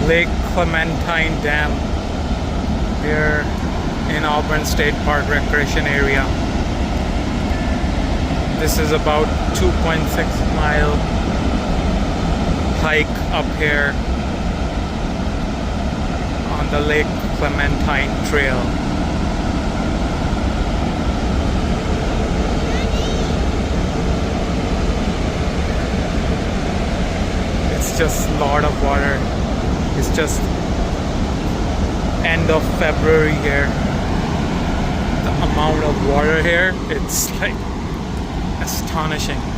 Lake Clementine Dam here in Auburn State Park Recreation Area. This is about 2.6 mile hike up here on the Lake Clementine Trail. It's just a lot of water. It's just end of February here. The amount of water here, it's like astonishing.